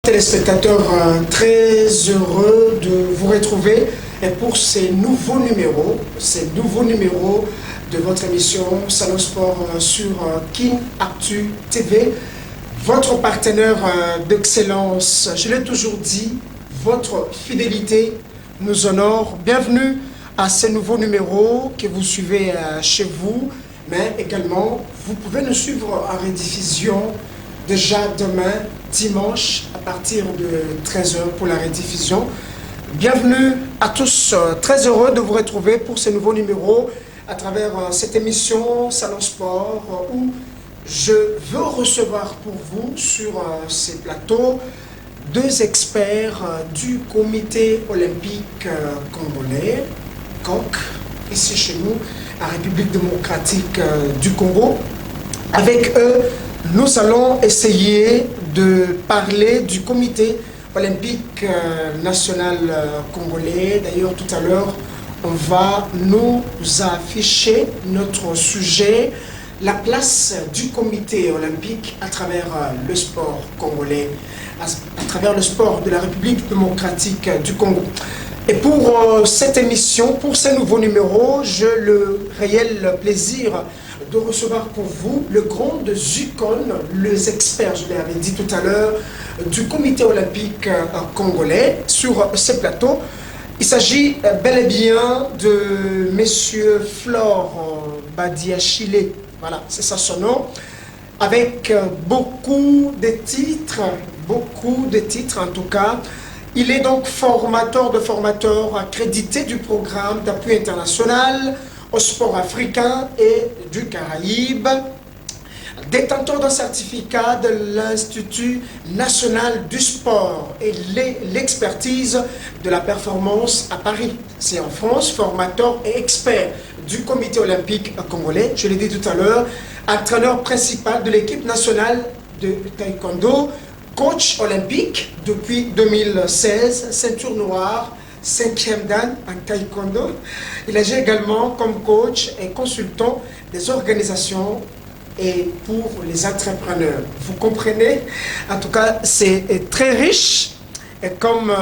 Téléspectateurs, très heureux de vous retrouver pour ces nouveaux numéros de votre émission Salon Sport sur Kin Actu TV, votre partenaire d'excellence. Je l'ai toujours dit, votre fidélité nous honore. Bienvenue à ces nouveaux numéros que vous suivez chez vous, mais également vous pouvez nous suivre en rediffusion déjà demain, dimanche, à partir de 13 h pour la rediffusion. Bienvenue à tous, très heureux de vous retrouver pour ces nouveaux numéros à travers cette émission Salon Sport où je veux recevoir pour vous sur ces plateaux deux experts du Comité olympique congolais, COC, ici chez nous, en République démocratique du Congo. Avec eux, nous allons essayer de parler du Comité olympique national congolais. D'ailleurs, tout à l'heure, on va nous afficher notre sujet, la place du Comité olympique à travers le sport congolais, à travers le sport de la République démocratique du Congo. Et pour cette émission, pour ces nouveaux numéros, j'ai le réel plaisir de recevoir pour vous le grand icônes, les experts, je l'avais dit tout à l'heure, du Comité olympique congolais sur ces plateaux. Il s'agit bel et bien de Monsieur Flore Badiachile, voilà, c'est ça son nom, avec beaucoup de titres en tout cas. Il est donc formateur de formateurs accrédité du programme d'appui international au sport africain et du Caraïbe, détenteur d'un certificat de l'Institut national du sport et l'expertise de la performance à Paris. C'est en France, formateur et expert du Comité olympique congolais, je l'ai dit tout à l'heure, entraîneur principal de l'équipe nationale de taekwondo, coach olympique depuis 2016, ceinture noire, 5e dan en taekwondo. Il agit également comme coach et consultant des organisations et pour les entrepreneurs. Vous comprenez? En tout cas, c'est très riche. Et comme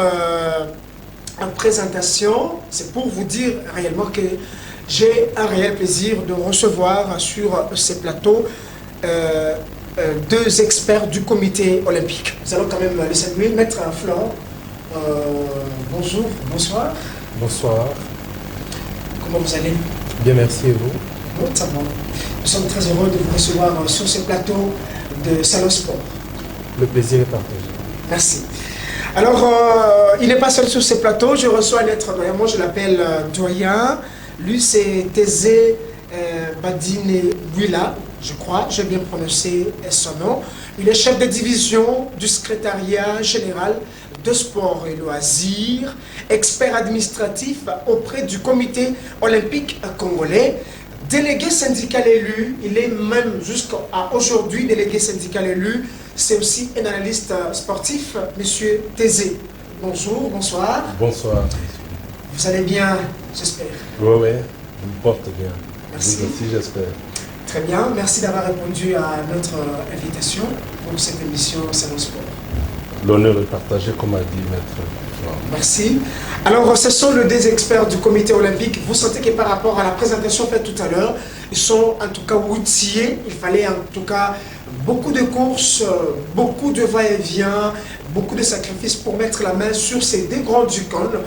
en présentation, c'est pour vous dire réellement que j'ai un réel plaisir de recevoir sur ces plateaux deux experts du Comité olympique. Nous allons quand même les saluer. Maître Flore, bonjour, bonsoir. Bonsoir. Comment vous allez? Bien, merci, et vous? Bon, ça va. Nous sommes très heureux de vous recevoir sur ce plateau de Salon Sport. Le plaisir est partagé. Merci. Alors, il n'est pas seul sur ce plateau. Je reçois un être doyen. Moi, je l'appelle doyen. Lui, c'est Thésée Badine Willa, je crois. J'ai bien prononcé son nom. Il est chef de division du secrétariat général de sport et loisirs, expert administratif auprès du Comité olympique congolais, délégué syndical élu. Il est même jusqu'à aujourd'hui délégué syndical élu. C'est aussi un analyste sportif, monsieur Thésée. Bonjour, bonsoir. Bonsoir. Vous allez bien, j'espère? Oui, je me porte bien. Merci. Vous aussi, j'espère. Très bien, merci d'avoir répondu à notre invitation pour cette émission Salon Sport. L'honneur est partagé, comme a dit Maître Flore. Merci. Alors, ce sont les deux experts du Comité olympique. Vous sentez que par rapport à la présentation faite tout à l'heure, ils sont en tout cas outillés. Il fallait en tout cas beaucoup de courses, beaucoup de va-et-vient, beaucoup de sacrifices pour mettre la main sur ces deux grandes icônes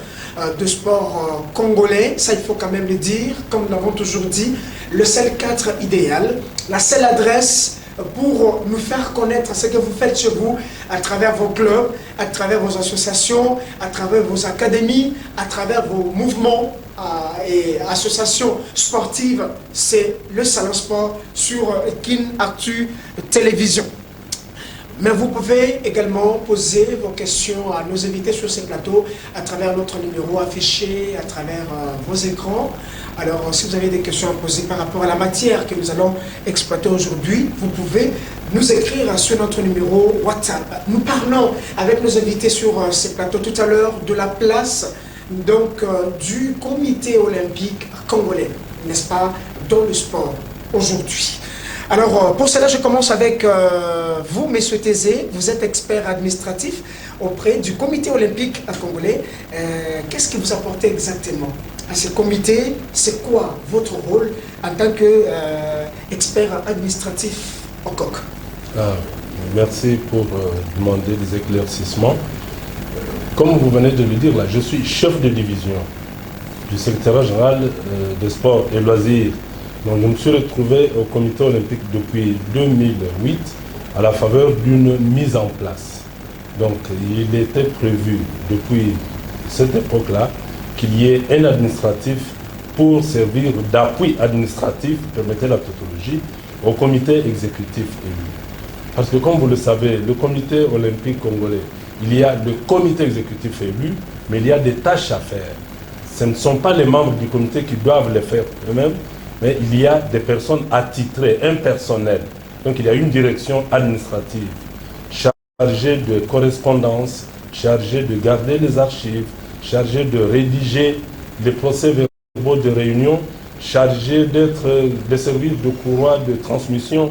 de sport congolais. Ça, il faut quand même le dire, comme nous l'avons toujours dit, le seul cadre idéal, la seule adresse pour nous faire connaître ce que vous faites chez vous à travers vos clubs, à travers vos associations, à travers vos académies, à travers vos mouvements et associations sportives. C'est le Salon Sport sur Kin Actu Télévision. Mais vous pouvez également poser vos questions à nos invités sur ces plateaux à travers notre numéro affiché, à travers vos écrans. Alors, si vous avez des questions à poser par rapport à la matière que nous allons exploiter aujourd'hui, vous pouvez nous écrire sur notre numéro WhatsApp. Nous parlons avec nos invités sur ces plateaux tout à l'heure de la place donc, du Comité olympique congolais, n'est-ce pas, dans le sport aujourd'hui. Alors, pour cela, je commence avec vous, Monsieur Tézé. Vous êtes expert administratif auprès du comité olympique congolais. Qu'est-ce que vous apportez exactement à ce comité? C'est quoi votre rôle en tant qu'expert administratif au COC? Merci pour demander des éclaircissements. Comme vous venez de le dire, là, je suis chef de division du secrétariat général des sports et loisirs. Donc, je me suis retrouvé au comité olympique depuis 2008 à la faveur d'une mise en place. Donc, il était prévu depuis cette époque-là qu'il y ait un administratif pour servir d'appui administratif, permettez la tautologie, au comité exécutif élu. Parce que comme vous le savez, le comité olympique congolais, il y a le comité exécutif élu, mais il y a des tâches à faire. Ce ne sont pas les membres du comité qui doivent les faire eux-mêmes, mais il y a des personnes attitrées, un personnel. Donc il y a une direction administrative chargée de correspondance, chargée de garder les archives, chargée de rédiger les procès-verbaux de réunion, chargée de servir de courroie de transmission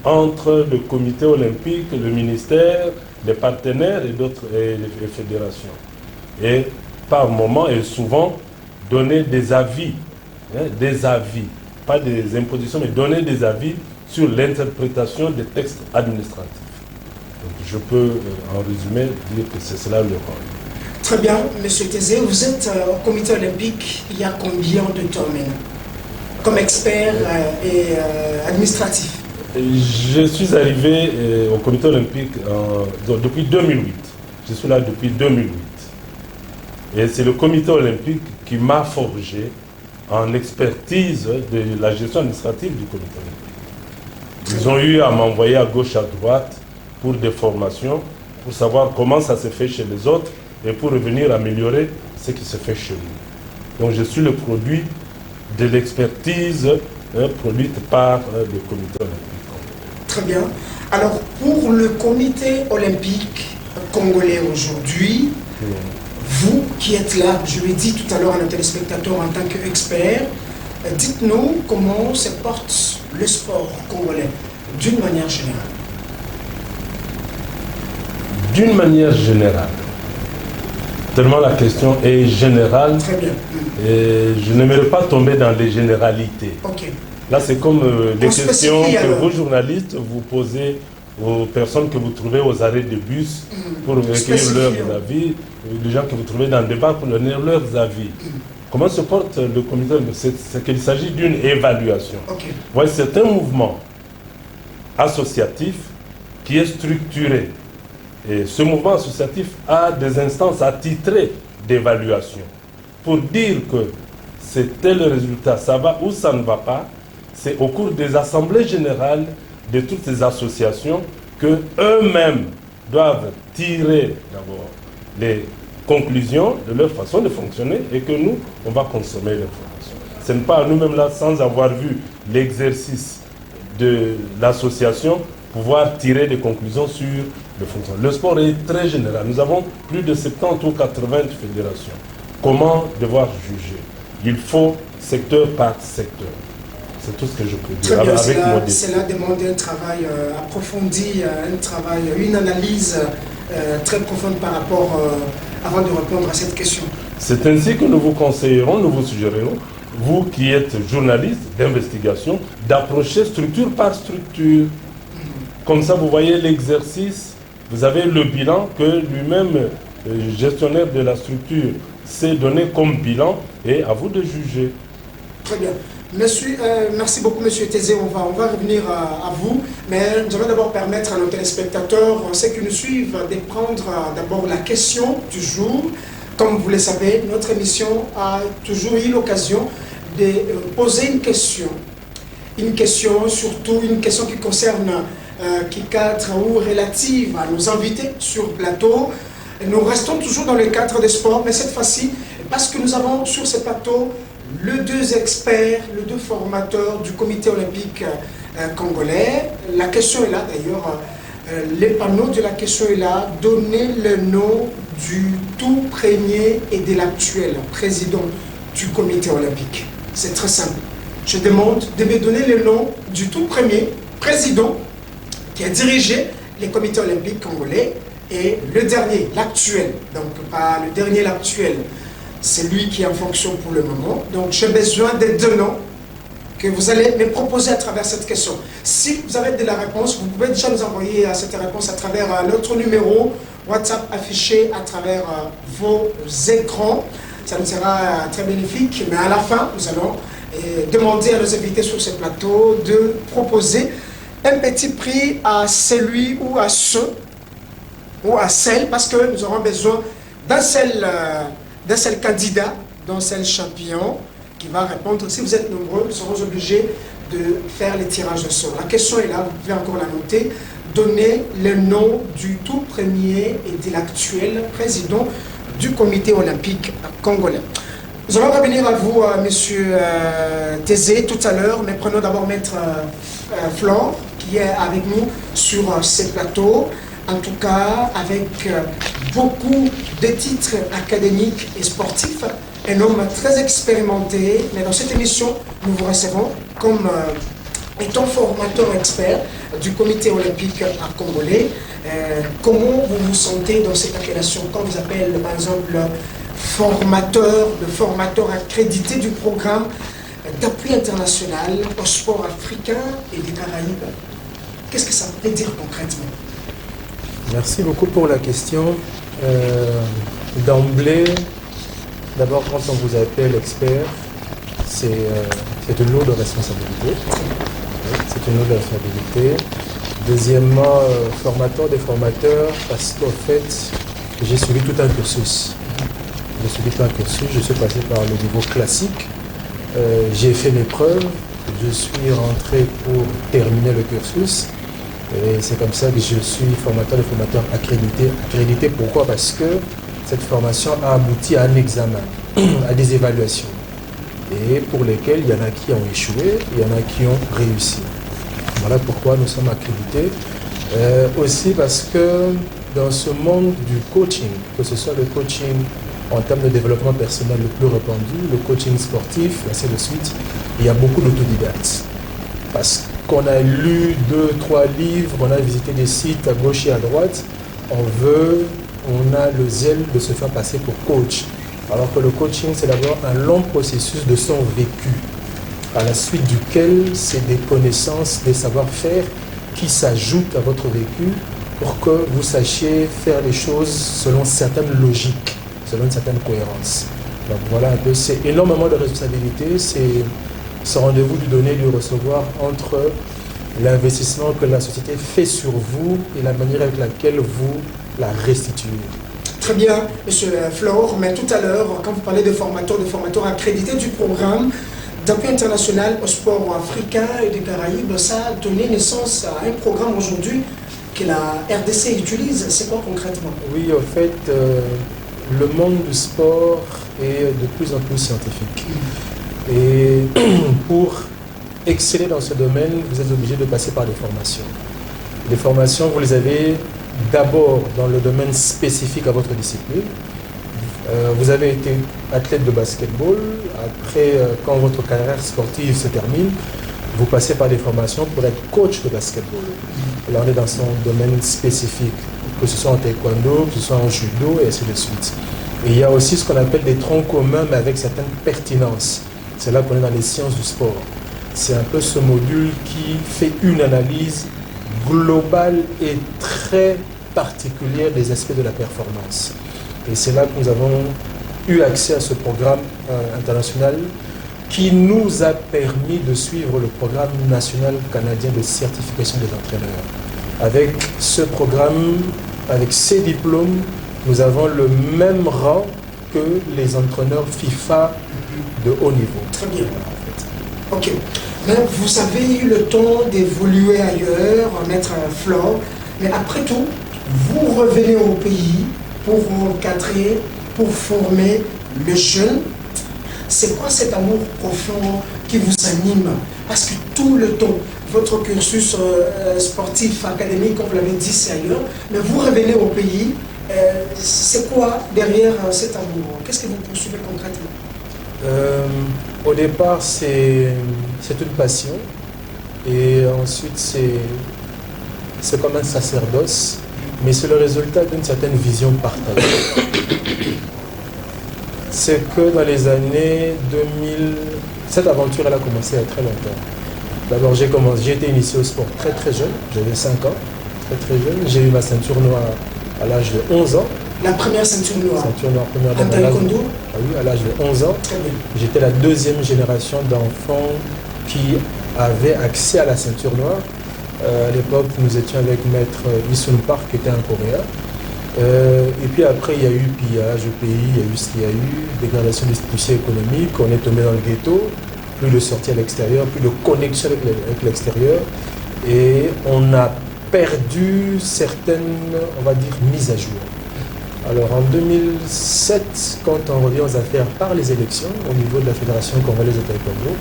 entre le comité olympique, le ministère, les partenaires et d'autres les fédérations. Et par moment et souvent, donner des avis, pas des impositions, mais donner des avis sur l'interprétation des textes administratifs. Donc je peux, en résumé, dire que c'est cela le rôle. Très bien, Monsieur Tézé, vous êtes au comité olympique il y a combien de temps maintenant, comme expert et administratif? Je suis arrivé au comité olympique depuis 2008. Je suis là depuis 2008. Et c'est le comité olympique qui m'a forgé en expertise de la gestion administrative du comité olympique. Ils ont eu à m'envoyer à gauche, à droite pour des formations, pour savoir comment ça se fait chez les autres et pour revenir améliorer ce qui se fait chez nous. Donc je suis le produit de l'expertise produite par le comité olympique. Très bien. Alors, pour le comité olympique congolais aujourd'hui, vous qui êtes là, je l'ai dit tout à l'heure à nos téléspectateurs en tant qu'expert, dites-nous comment se porte le sport congolais d'une manière générale. D'une manière générale, tellement la question est générale, très bien. Et je n'aimerais pas tomber dans les généralités. Ok. Là, c'est comme des questions que vous, journalistes, vous posez aux personnes que vous trouvez aux arrêts de bus pour recueillir leurs avis, les gens que vous trouvez dans le débat pour donner leurs avis. Comment se porte le comité? C'est qu'il s'agit d'une évaluation. Okay. Voyez, c'est un mouvement associatif qui est structuré. Et ce mouvement associatif a des instances attitrées d'évaluation pour dire que c'est tel résultat, ça va ou ça ne va pas. C'est au cours des assemblées générales de toutes ces associations qu'eux-mêmes doivent tirer d'abord les conclusions de leur façon de fonctionner et que nous, on va consommer l'information. Ce n'est pas à nous-mêmes là, sans avoir vu l'exercice de l'association, pouvoir tirer des conclusions sur le fonctionnement. Le sport est très général. Nous avons plus de 70 ou 80 fédérations. Comment devoir juger? Il faut secteur par secteur. C'est tout ce que je peux dire. Très bien, cela demande un travail approfondi, une analyse très profonde par rapport, avant de répondre à cette question. C'est ainsi que nous vous conseillerons, nous vous suggérerons, vous qui êtes journaliste d'investigation, d'approcher structure par structure. Comme ça, vous voyez l'exercice, vous avez le bilan que lui-même, gestionnaire de la structure, s'est donné comme bilan et à vous de juger. Très bien. Merci beaucoup, Monsieur Tézé. On va revenir à vous, mais nous allons d'abord permettre à nos téléspectateurs, ceux qui nous suivent, de prendre d'abord la question du jour. Comme vous le savez, notre émission a toujours eu l'occasion de poser une question, surtout une question qui concerne, qui cadre ou relative à nos invités sur le plateau. Nous restons toujours dans le cadre des sports, mais cette fois-ci, parce que nous avons sur ce plateau les deux experts, les deux formateurs du comité olympique congolais. La question est là d'ailleurs, le panneau de la question est là. Donnez le nom du tout premier et de l'actuel président du comité olympique. C'est très simple. Je demande de me donner le nom du tout premier président qui a dirigé les comités olympiques congolais, et le dernier, l'actuel, donc pas le dernier, l'actuel, c'est lui qui est en fonction pour le moment. Donc j'ai besoin des deux noms que vous allez me proposer à travers cette question. Si vous avez de la réponse, vous pouvez déjà nous envoyer cette réponse à travers notre numéro WhatsApp affiché à travers vos écrans. Ça nous sera très bénéfique, mais à la fin, nous allons demander à nos invités sur ce plateau de proposer un petit prix à celui ou à ceux ou à celle, parce que nous aurons besoin d'un seul candidat, d'un seul champion qui va répondre. Si vous êtes nombreux, nous serons obligés de faire les tirages au sort. La question est là, vous pouvez encore la noter. Donnez le nom du tout premier et de l'actuel président du comité olympique congolais. Nous allons revenir à vous, monsieur Thésée, tout à l'heure, mais prenons d'abord maître Flore, qui est avec nous sur ces plateaux. En tout cas, avec beaucoup de titres académiques et sportifs, un homme très expérimenté. Mais dans cette émission, nous vous recevons comme étant formateur expert du comité olympique congolais. Comment vous vous sentez dans cette appellation? Quand vous appelez, par exemple, formateur accrédité du programme d'appui international au sport africain et des Caraïbes, qu'est-ce que ça veut dire concrètement? Merci beaucoup pour la question. D'emblée, d'abord, quand on vous appelle expert, c'est une lourde responsabilité. C'est une lourde responsabilité. Deuxièmement, formateur des formateurs, parce qu'en fait, j'ai suivi tout un cursus. Je suis passé par le niveau classique. J'ai fait mes preuves. Je suis rentré pour terminer le cursus. Et c'est comme ça que je suis formateur de formateurs accrédité. Accrédité pourquoi? Parce que cette formation a abouti à un examen, à des évaluations. Et pour lesquelles il y en a qui ont échoué, il y en a qui ont réussi. Voilà pourquoi nous sommes accrédités. Aussi parce que dans ce monde du coaching, que ce soit le coaching en termes de développement personnel le plus répandu, le coaching sportif, ainsi de suite, il y a beaucoup d'autodidactes. Parce qu'on a lu 2-3 livres, on a visité des sites à gauche et à droite, on a le zèle de se faire passer pour coach. Alors que le coaching, c'est d'abord un long processus de son vécu, à la suite duquel c'est des connaissances, des savoir-faire qui s'ajoutent à votre vécu pour que vous sachiez faire les choses selon certaines logiques, selon une certaine cohérence. Donc voilà un peu, c'est énormément de responsabilités, c'est ce rendez-vous du donner et du recevoir entre l'investissement que la société fait sur vous et la manière avec laquelle vous la restituez. Très bien, monsieur Flore, mais tout à l'heure, quand vous parlez de formateurs accrédités du programme d'appui international au sport africain et des Caraïbes, ça a donné naissance à un programme aujourd'hui que la RDC utilise. C'est quoi concrètement? Oui, en fait, le monde du sport est de plus en plus scientifique. Et pour exceller dans ce domaine, vous êtes obligé de passer par des formations. Les formations, vous les avez d'abord dans le domaine spécifique à votre discipline. Vous avez été athlète de basketball. Après, quand votre carrière sportive se termine, vous passez par des formations pour être coach de basketball. Là, on est dans son domaine spécifique, que ce soit en taekwondo, que ce soit en judo, et ainsi de suite. Et il y a aussi ce qu'on appelle des troncs communs, mais avec certaines pertinences. C'est là qu'on est dans les sciences du sport. C'est un peu ce module qui fait une analyse globale et très particulière des aspects de la performance. Et c'est là que nous avons eu accès à ce programme international qui nous a permis de suivre le programme national canadien de certification des entraîneurs. Avec ce programme, avec ces diplômes, nous avons le même rang que les entraîneurs FIFA de haut niveau. Très bien. Ok. Mais vous avez eu le temps d'évoluer ailleurs, maître Flore, mais après tout, vous revenez au pays pour encadrer, pour former le jeune. C'est quoi cet amour profond qui vous anime? Parce que tout le temps, votre cursus sportif, académique, comme vous l'avez dit, c'est ailleurs, mais vous revenez au pays. C'est quoi derrière cet amour? Qu'est-ce que vous poursuivez concrètement? Au départ, c'est une passion. Et ensuite, c'est comme un sacerdoce, mais c'est le résultat d'une certaine vision partagée. C'est que dans les années 2000, cette aventure elle a commencé il y a très longtemps. D'abord, j'ai été initié au sport très très jeune, j'avais 5 ans, très jeune. J'ai eu ma ceinture noire à l'âge de 11 ans. La première ceinture noire. Ceinture noire première en taekwondo. Ah oui, à l'âge de 11 ans. Très bien. J'étais la deuxième génération d'enfants qui avaient accès à la ceinture noire. À l'époque, nous étions avec maître Isun Park, qui était un Coréen. Et puis après, il y a eu pillage au pays, il y a eu ce qu'il y a eu, dégradation des institutions économiques, on est tombé dans le ghetto, plus de sortie à l'extérieur, plus de connexion avec l'extérieur. Et on a perdu certaines, on va dire, mises à jour. Alors en 2007, quand on revient aux affaires par les élections au niveau de la Fédération congolaise de taekwondo,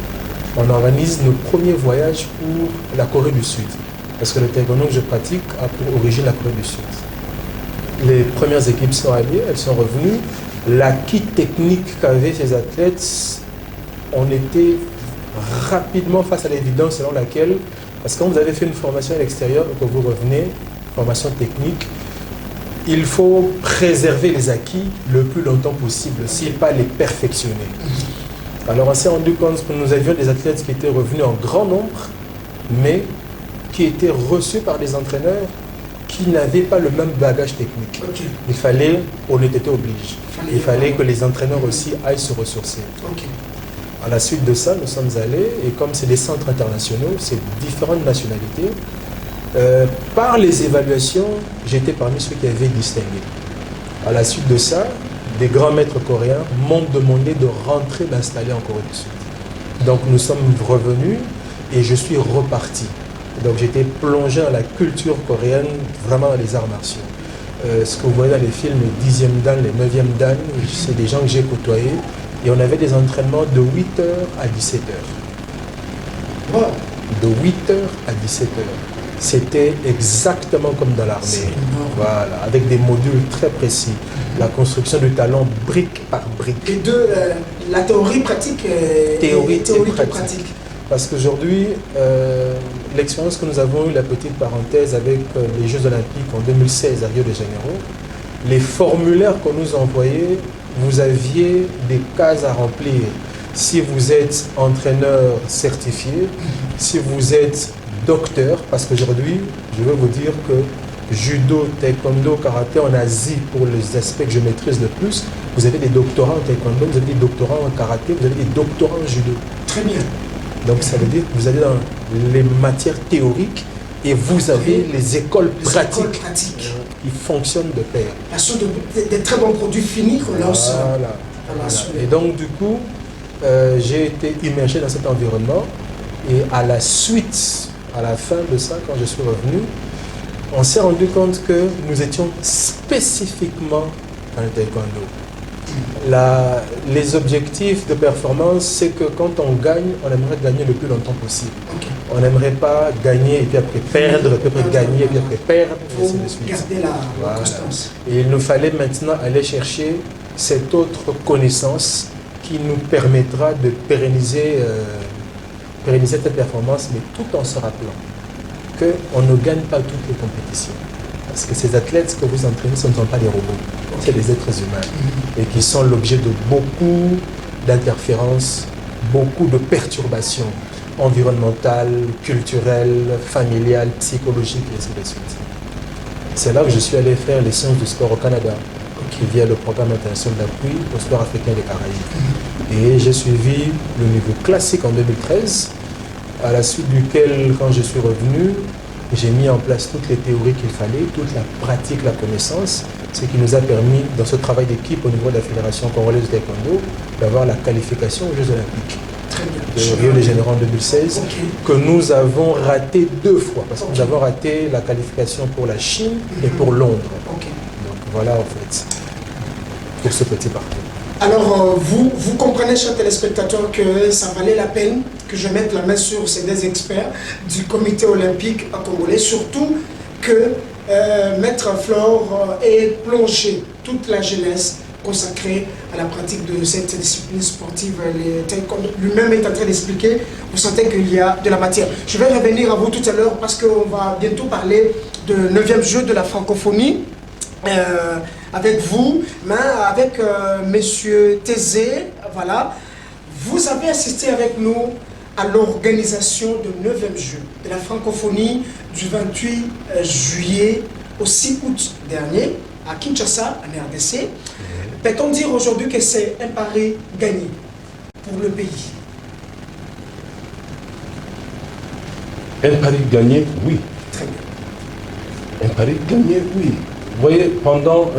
on organise nos premiers voyages pour la Corée du Sud. Parce que le taekwondo que je pratique a pour origine la Corée du Sud. Les premières équipes sont allées, elles sont revenues. L'acquis technique qu'avaient ces athlètes, on était rapidement face à l'évidence selon laquelle, parce que quand vous avez fait une formation à l'extérieur et que vous revenez, formation technique, il faut préserver les acquis le plus longtemps possible, si pas les perfectionner. Alors on s'est rendu compte que nous avions des athlètes qui étaient revenus en grand nombre, mais qui étaient reçus par des entraîneurs qui n'avaient pas le même bagage technique. Okay. Il fallait, honnêteté oblige, il fallait que les entraîneurs aussi aillent se ressourcer. Okay. À la suite de ça, nous sommes allés, et comme c'est des centres internationaux, c'est différentes nationalités, par les évaluations, j'étais parmi ceux qui avaient distingué. À la suite de ça, des grands maîtres coréens m'ont demandé de rentrer m'installer en Corée du Sud. Donc nous sommes revenus et je suis reparti. Donc j'étais plongé dans la culture coréenne, vraiment dans les arts martiaux. Ce que vous voyez dans les films, les 10e dan, les 9e dan, c'est des gens que j'ai côtoyés. Et on avait des entraînements de 8h à 17h. Wow. De 8h à 17h. C'était exactement comme dans l'armée. Voilà, avec des modules très précis. La construction du talent brique par brique. Les deux, la théorie pratique et théorie et pratique. Parce qu'aujourd'hui, l'expérience que nous avons eue, la petite parenthèse, avec les Jeux Olympiques en 2016 à Rio de Janeiro, les formulaires qu'on nous envoyait, vous aviez des cases à remplir. Si vous êtes entraîneur certifié, si vous êtes docteur, parce qu'aujourd'hui, je veux vous dire que judo, taekwondo, karaté en Asie, pour les aspects que je maîtrise le plus, vous avez des doctorats en taekwondo, vous avez des doctorats en karaté, vous avez des doctorats en judo. Très bien. Donc ça veut dire que vous allez dans les matières théoriques et vous avez les écoles pratiques qui fonctionnent de pair. Ce sont des très bons produits finis qu'on lance. Voilà. Et donc du coup, j'ai été immergé dans cet environnement et à la suite, à la fin de ça, quand je suis revenu, on s'est rendu compte que nous étions spécifiquement dans le taekwondo. Les objectifs de performance, c'est que quand on gagne, on aimerait gagner le plus longtemps possible. Okay. On n'aimerait pas gagner et puis après perdre, et puis après gagner et puis après perdre, et ainsi de suite. Garder la constance. Et il nous fallait maintenant aller chercher cette autre connaissance qui nous permettra de pérenniser cette performance, mais tout en se rappelant qu'on ne gagne pas toutes les compétitions. Parce que ces athlètes que vous entraînez, ce ne sont pas des robots, c'est des êtres humains et qui sont l'objet de beaucoup d'interférences, beaucoup de perturbations environnementales, culturelles, familiales, psychologiques et ainsi de suite. C'est là que je suis allé faire les sciences du sport au Canada, qui via le programme international d'appui au sport africain des Caraïbes. Et j'ai suivi le niveau classique en 2013, à la suite duquel, quand je suis revenu, j'ai mis en place toutes les théories qu'il fallait, toute la pratique, la connaissance, ce qui nous a permis, dans ce travail d'équipe au niveau de la Fédération congolaise de taekwondo, d'avoir la qualification aux Jeux Olympiques de Rio de Janeiro en 2016, que nous avons raté 2 fois, parce que nous avons raté la qualification pour la Chine et pour Londres. Donc voilà en fait, pour ce petit parcours. Alors, vous comprenez, chers téléspectateurs, que ça valait la peine que je mette la main sur ces 2 experts du comité olympique congolais, surtout que Maître Flore ait plongé toute la jeunesse consacré à la pratique de cette discipline sportive. Lui-même est en train d'expliquer, vous sentez qu'il y a de la matière. Je vais revenir à vous tout à l'heure parce qu'on va bientôt parler de 9e jeu de la francophonie avec vous, mais avec Monsieur Thésée. Voilà, vous avez assisté avec nous à l'organisation de 9e jeu de la francophonie du 28 juillet au 6 août dernier à Kinshasa, en RDC. Peut-on dire aujourd'hui que c'est un pari gagné pour le pays? Un pari gagné, oui. Très bien. Un pari gagné, oui. Vous voyez, pendant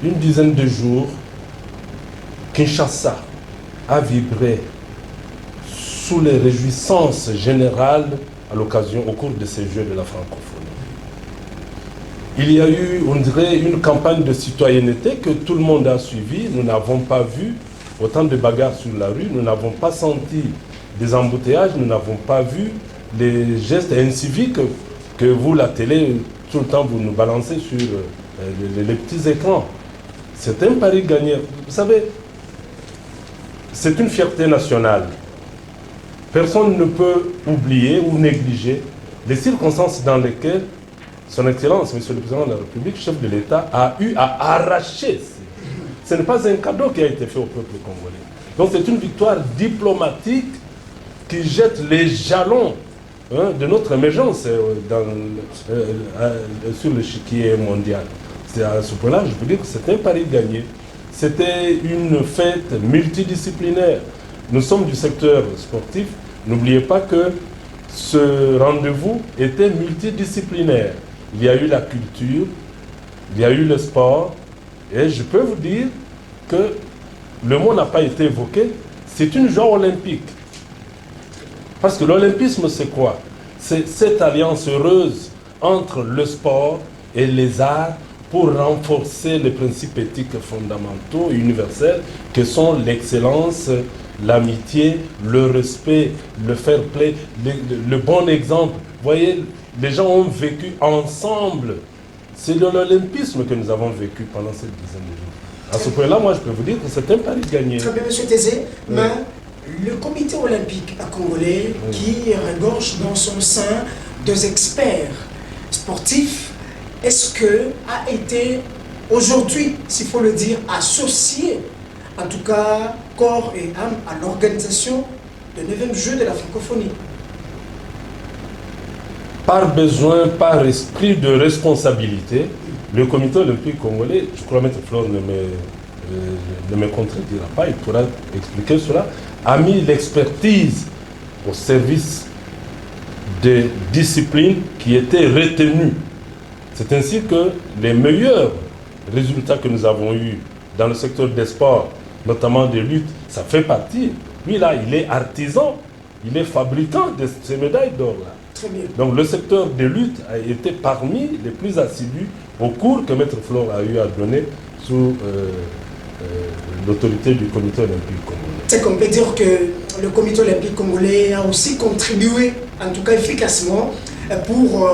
une dizaine de jours, Kinshasa a vibré sous les réjouissances générales à l'occasion, au cours de ces Jeux de la francophonie. Il y a eu, on dirait, une campagne de citoyenneté que tout le monde a suivie. Nous n'avons pas vu autant de bagarres sur la rue, nous n'avons pas senti des embouteillages, nous n'avons pas vu les gestes inciviques que vous, la télé, tout le temps, vous nous balancez sur les petits écrans. C'est un pari gagné. Vous savez, c'est une fierté nationale. Personne ne peut oublier ou négliger les circonstances dans lesquelles Son Excellence, Monsieur le Président de la République, chef de l'État, a eu à arracher. Ce n'est pas un cadeau qui a été fait au peuple congolais. Donc c'est une victoire diplomatique qui jette les jalons de notre émergence sur l'échiquier mondial. À ce point-là, je peux dire que c'est un pari gagné. C'était une fête multidisciplinaire. Nous sommes du secteur sportif. N'oubliez pas que ce rendez-vous était multidisciplinaire. Il y a eu la culture, il y a eu le sport, et je peux vous dire que le mot n'a pas été évoqué, c'est une joie olympique. Parce que l'olympisme, c'est quoi? C'est cette alliance heureuse entre le sport et les arts pour renforcer les principes éthiques fondamentaux et universels que sont l'excellence, l'amitié, le respect, le fair play, le bon exemple. Vous voyez, les gens ont vécu ensemble. C'est de l'olympisme que nous avons vécu pendant cette dizaine de jours. À ce point-là, moi, je peux vous dire que c'est un pari gagné. Très bien, M. Thésée, mais le comité olympique congolais qui regorge dans son sein deux experts sportifs, est-ce que a été aujourd'hui, s'il faut le dire, associé, en tout cas corps et âme, à l'organisation de 9e jeu de la francophonie? Par besoin, par esprit de responsabilité, le comité olympique congolais, je crois que M. Flore ne me contredira pas, il pourra expliquer cela, a mis l'expertise au service des disciplines qui étaient retenues. C'est ainsi que les meilleurs résultats que nous avons eus dans le secteur des sports, notamment des luttes, ça fait partie. Lui là, il est artisan, il est fabricant de ces médailles d'or là. Très bien. Donc le secteur des luttes a été parmi les plus assidus au cours que M. Flore a eu à donner sous l'autorité du comité olympique congolais. C'est qu'on peut dire que le comité olympique congolais a aussi contribué, en tout cas efficacement, pour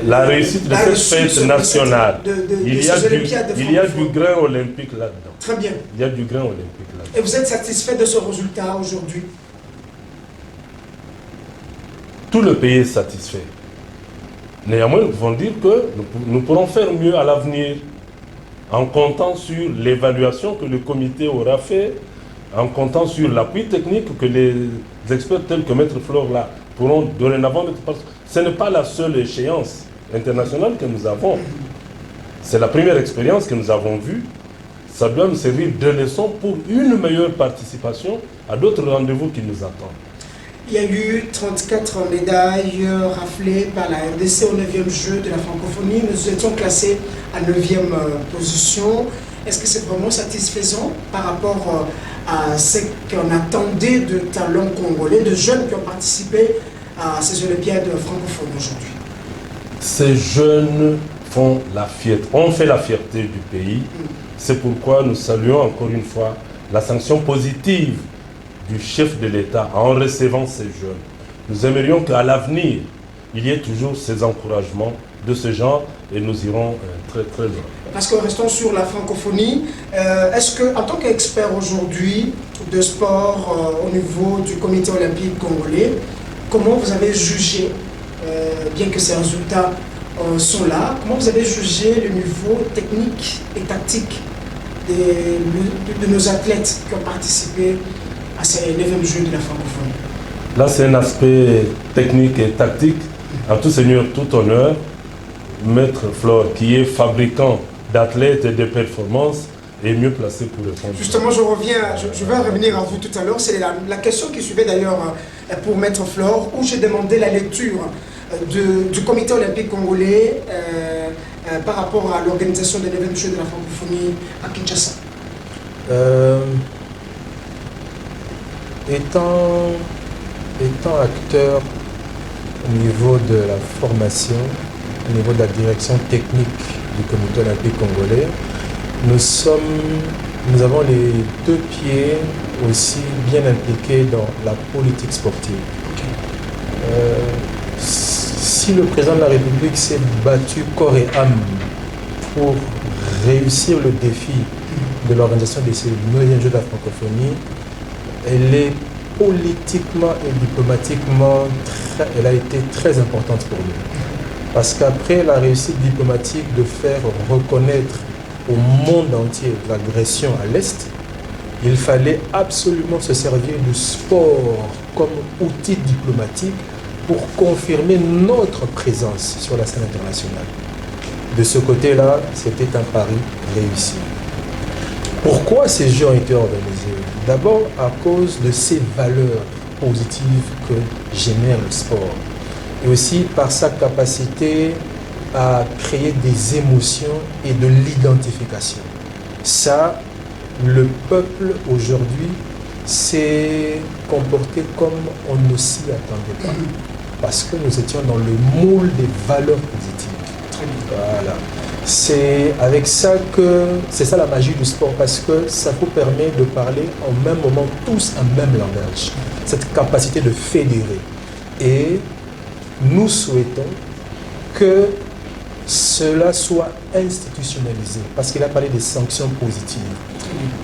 la réussite de cette fête nationale. Il y a du grain olympique là-dedans. Très bien. Il y a du grain olympique là-dedans. Et vous êtes satisfait de ce résultat aujourd'hui? Tout le pays est satisfait. Néanmoins, nous pouvons dire que nous pourrons faire mieux à l'avenir en comptant sur l'évaluation que le comité aura fait, en comptant sur l'appui technique que les experts tels que M. Flore là pourront dorénavant mettre. Parce que ce n'est pas la seule échéance internationale que nous avons. C'est la première expérience que nous avons vue. Ça doit nous servir de leçon pour une meilleure participation à d'autres rendez-vous qui nous attendent. Il y a eu 34 médailles raflées par la RDC au 9e jeu de la francophonie. Nous étions classés à 9e position. Est-ce que c'est vraiment satisfaisant par rapport à ce qu'on attendait de talents congolais, de jeunes qui ont participé à ces Olympiades francophones aujourd'hui? Ces jeunes font la fierté, ont fait la fierté du pays. C'est pourquoi nous saluons encore une fois la sanction positive du chef de l'État en recevant ces jeunes. Nous aimerions qu'à l'avenir, il y ait toujours ces encouragements de ce genre et nous irons très très loin. Parce que restons sur la francophonie, est-ce que, en tant qu'expert aujourd'hui de sport au niveau du comité olympique congolais, comment vous avez jugé, bien que ces résultats sont là, comment vous avez jugé le niveau technique et tactique de nos athlètes qui ont participé à ces 9e Jeux de la francophonie? Là, c'est un aspect technique et tactique. En tout seigneur, tout honneur, Maître Flore, qui est fabricant d'athlètes et de performances, est mieux placé pour répondre. Justement, je vais revenir à vous tout à l'heure. C'est la question qui suivait d'ailleurs pour Maître Flore, où j'ai demandé la lecture du comité olympique congolais par rapport à l'organisation des 9e Jeux de la francophonie à Kinshasa. Étant acteur au niveau de la formation, au niveau de la direction technique du comité olympique congolais, nous avons les 2 pieds aussi bien impliqués dans la politique sportive. Si le président de la République s'est battu corps et âme pour réussir le défi de l'organisation de ces 9e Jeux de la francophonie, elle est politiquement et diplomatiquement, elle a été très importante pour nous. Parce qu'après la réussite diplomatique de faire reconnaître au monde entier l'agression à l'Est, il fallait absolument se servir du sport comme outil diplomatique pour confirmer notre présence sur la scène internationale. De ce côté-là, c'était un pari réussi. Pourquoi ces Jeux ont été organisés? D'abord à cause de ces valeurs positives que génère le sport. Et aussi par sa capacité à créer des émotions et de l'identification. Ça, le peuple aujourd'hui s'est comporté comme on ne s'y attendait pas. Parce que nous étions dans le moule des valeurs positives. Voilà. C'est avec ça que c'est ça la magie du sport, parce que ça vous permet de parler en même moment tous un même langage. Cette capacité de fédérer. Et nous souhaitons que cela soit institutionnalisé, parce qu'il a parlé des sanctions positives.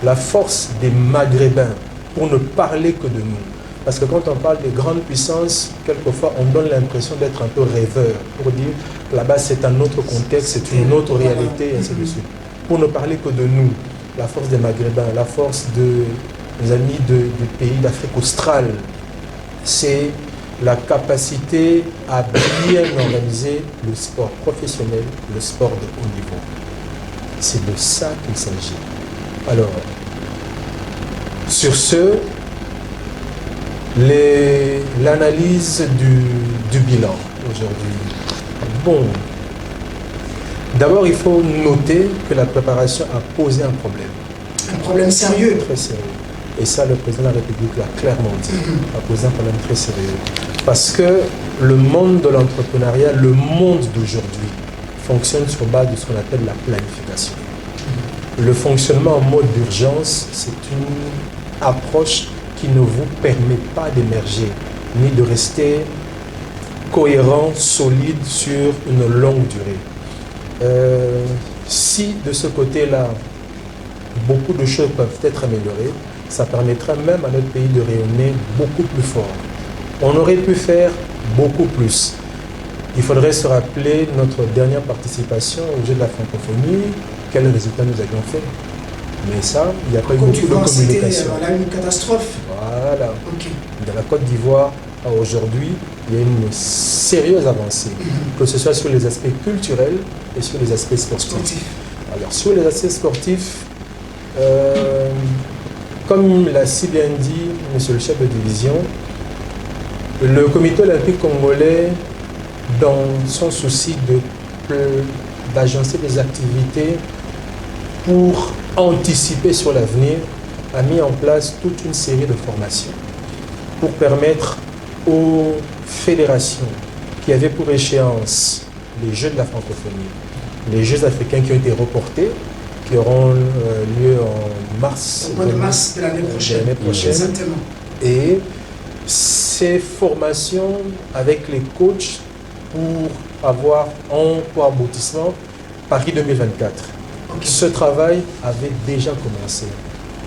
La force des Maghrébins, pour ne parler que de nous. Parce que quand on parle des grandes puissances, quelquefois on donne l'impression d'être un peu rêveur, pour dire là-bas c'est un autre contexte, c'est une autre réalité, et ainsi de suite. Pour ne parler que de nous, la force des Maghrébins, la force de nos amis du pays d'Afrique australe, c'est la capacité à bien organiser le sport professionnel, le sport de haut niveau. C'est de ça qu'il s'agit. Alors, sur ce, l'analyse du bilan aujourd'hui. Bon, d'abord il faut noter que la préparation a posé un problème. Un problème sérieux. Très sérieux. Et ça, le président de la République l'a clairement dit. A posé un problème très sérieux. Parce que le monde de l'entrepreneuriat, le monde d'aujourd'hui, fonctionne sur base de ce qu'on appelle la planification. Le fonctionnement en mode d'urgence, c'est une approche qui ne vous permet pas d'émerger, ni de rester cohérent, solide sur une longue durée. Si de ce côté-là, beaucoup de choses peuvent être améliorées, ça permettra même à notre pays de rayonner beaucoup plus fort. On aurait pu faire beaucoup plus. Il faudrait se rappeler notre dernière participation au Jeu de la francophonie, quels résultats nous avions fait. Mais ça, il n'y a pas eu beaucoup de communication. C'était une catastrophe. Voilà. Okay. De la Côte d'Ivoire à aujourd'hui, il y a une sérieuse avancée, que ce soit sur les aspects culturels et sur les aspects sportifs. Alors, sur les aspects sportifs, comme l'a si bien dit monsieur le chef de division, le comité olympique congolais, dans son souci d'agencer des activités pour anticiper sur l'avenir, a mis en place toute une série de formations pour permettre aux fédérations qui avaient pour échéance les Jeux de la francophonie, les Jeux africains qui ont été reportés, qui auront lieu en mars. Au mois de mars de l'année prochaine. Exactement. Et ces formations avec les coachs pour avoir pour aboutissement Paris 2024. Ok. Ce travail avait déjà commencé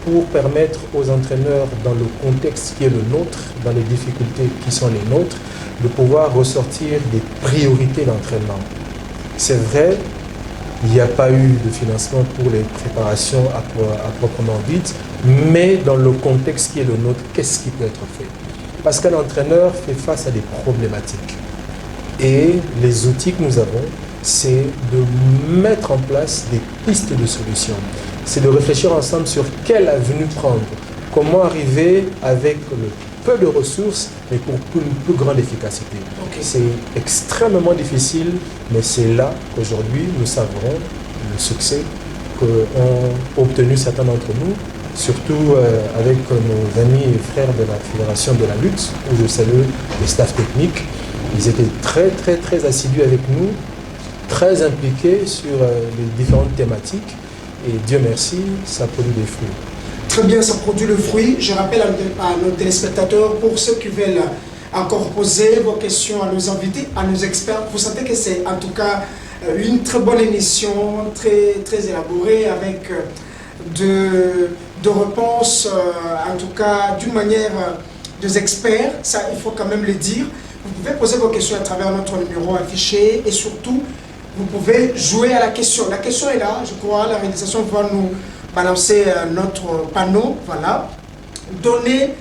pour permettre aux entraîneurs, dans le contexte qui est le nôtre, dans les difficultés qui sont les nôtres, de pouvoir ressortir des priorités d'entraînement. C'est vrai, il n'y a pas eu de financement pour les préparations à proprement dites, mais dans le contexte qui est le nôtre, qu'est-ce qui peut être fait? Parce qu'un entraîneur fait face à des problématiques. Et les outils que nous avons, c'est de mettre en place des pistes de solutions. C'est de réfléchir ensemble sur quelle avenue prendre, comment arriver avec le peu de ressources, mais pour une plus grande efficacité. Ok. C'est extrêmement difficile, mais c'est là qu'aujourd'hui nous savrons le succès qu'ont obtenu certains d'entre nous, surtout avec nos amis et frères de la Fédération de la lutte, où je salue les staffs techniques. Ils étaient très assidus avec nous, très impliqués sur les différentes thématiques, et Dieu merci, ça produit des fruits. Très bien, ça produit le fruit. Je rappelle à nos téléspectateurs, pour ceux qui veulent encore poser vos questions à nos invités, à nos experts, vous savez que c'est en tout cas une très bonne émission, très élaborée, avec de réponses, en tout cas d'une manière des experts, ça il faut quand même le dire. Vous pouvez poser vos questions à travers notre numéro affiché et surtout, vous pouvez jouer à la question. La question est là, je crois, la réalisation va nous balancer notre panneau, voilà. Donnez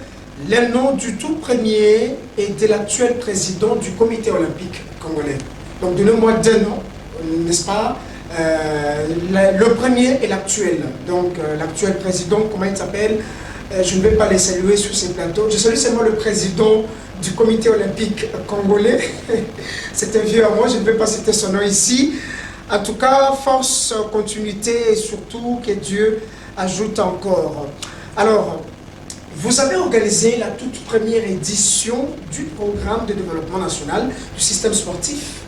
le nom du tout premier et de l'actuel président du comité olympique congolais. Donc donnez-moi deux noms, n'est-ce pas? Le premier et l'actuel. Donc l'actuel président, comment il s'appelle? Je ne vais pas les saluer sur ces plateaux. Je salue seulement le président du comité olympique congolais. C'est un vieux à moi, je ne vais pas citer son nom ici. En tout cas, force, continuité et surtout que Dieu ajoute encore. Alors, vous avez organisé la toute première édition du programme de développement national du système sportif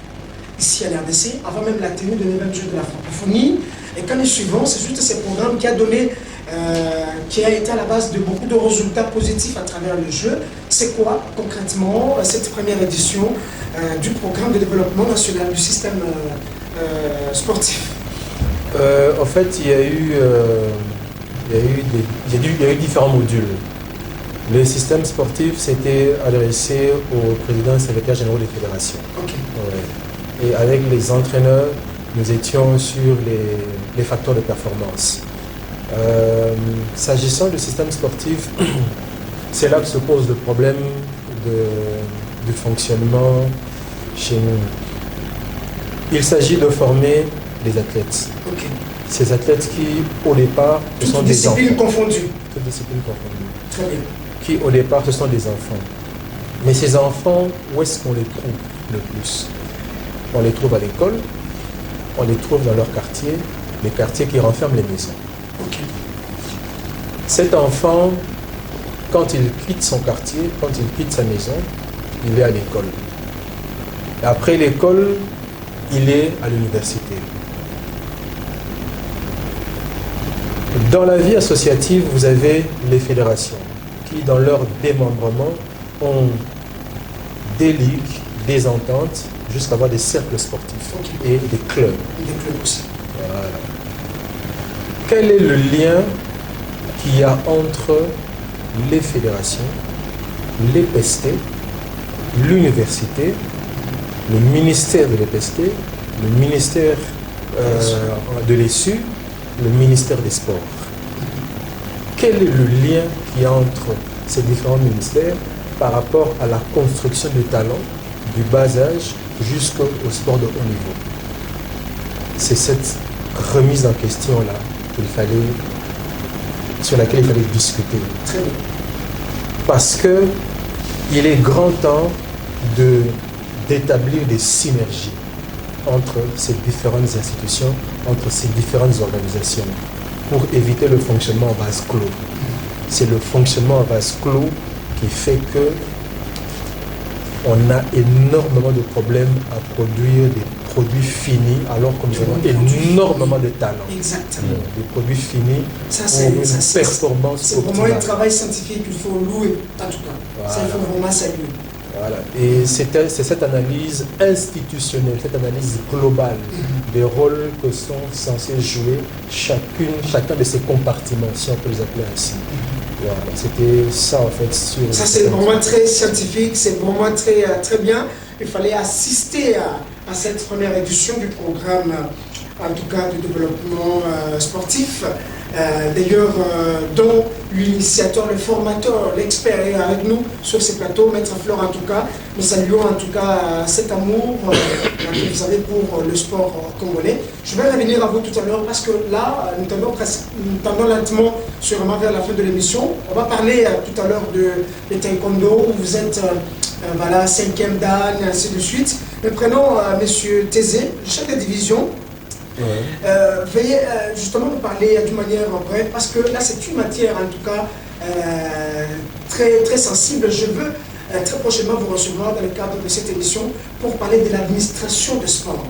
ici à l'RDC, avant même la tenue de l'événement de la francophonie. Et l'année suivante, c'est juste ce programme qui a donné, qui a été à la base de beaucoup de résultats positifs à travers le jeu. C'est quoi concrètement cette première édition du programme de développement national du système sportif? En fait, il y a eu différents modules. Le système sportif s'était adressé au président et secrétaire général des fédérations. Okay. Ouais. Et avec les entraîneurs, nous étions sur les facteurs de performance. S'agissant du système sportif, c'est là que se pose le problème du fonctionnement chez nous. Il s'agit de former des athlètes. Okay. Ces athlètes qui, au départ, ce sont des enfants. Toutes disciplines confondues. Toutes disciplines confondues. Très bien. Qui, au départ, ce sont des enfants. Mais ces enfants, où est-ce qu'on les trouve le plus? On les trouve à l'école, on les trouve dans leur quartier, les quartiers qui renferment les maisons. Okay. Cet enfant, quand il quitte son quartier, quand il quitte sa maison, il est à l'école. Après l'école, il est à l'université. Dans la vie associative, vous avez les fédérations qui, dans leur démembrement, ont des ligues, des ententes, jusqu'à avoir des cercles sportifs. Okay. Et des clubs. Des clubs aussi. Voilà. Quel est le lien qu'il y a entre les fédérations, les PST, l'université, le ministère de l'EPST, le ministère de l'ESU, le ministère des Sports? Quel est le lien qu'il y a entre ces différents ministères par rapport à la construction de talents du bas âge jusqu'au sport de haut niveau? C'est cette remise en question-là sur laquelle il fallait discuter. Très bien. Parce qu'il est grand temps d'établir des synergies entre ces différentes institutions, entre ces différentes organisations, pour éviter le fonctionnement en vase clos. C'est le fonctionnement en vase clos qui fait que on a énormément de problèmes à produire des produits finis alors que nous avons énormément de talent. Exactement. Des produits finis ça, pour une performance c'est vraiment un travail scientifique qu'il faut louer, en tout cas. Voilà. Ça, il faut vraiment saluer. Voilà. Et c'est cette analyse institutionnelle, cette analyse globale des rôles que sont censés jouer chacun de ces compartiments, si on peut les appeler ainsi. Voilà. C'était ça en fait. Ça c'est vraiment très scientifique, c'est vraiment très bien. Il fallait assister à cette première édition du programme, en tout cas du développement sportif. D'ailleurs, dont l'initiateur, le formateur, l'expert est avec nous sur ces plateaux, Maître Flore en tout cas. Nous saluons en tout cas cet amour que vous avez pour le sport congolais. Je vais revenir à vous tout à l'heure parce que là, nous tendons lentement sûrement vers la fin de l'émission. On va parler tout à l'heure de taekwondo, où vous êtes voilà, 5e dan, ainsi de suite. Mais prenons M. Tézé, chef de division. Ouais. Veuillez justement nous parler d'une manière brève parce que là c'est une matière en tout cas très sensible. Je veux très prochainement vous recevoir dans le cadre de cette émission pour parler de l'administration de sport.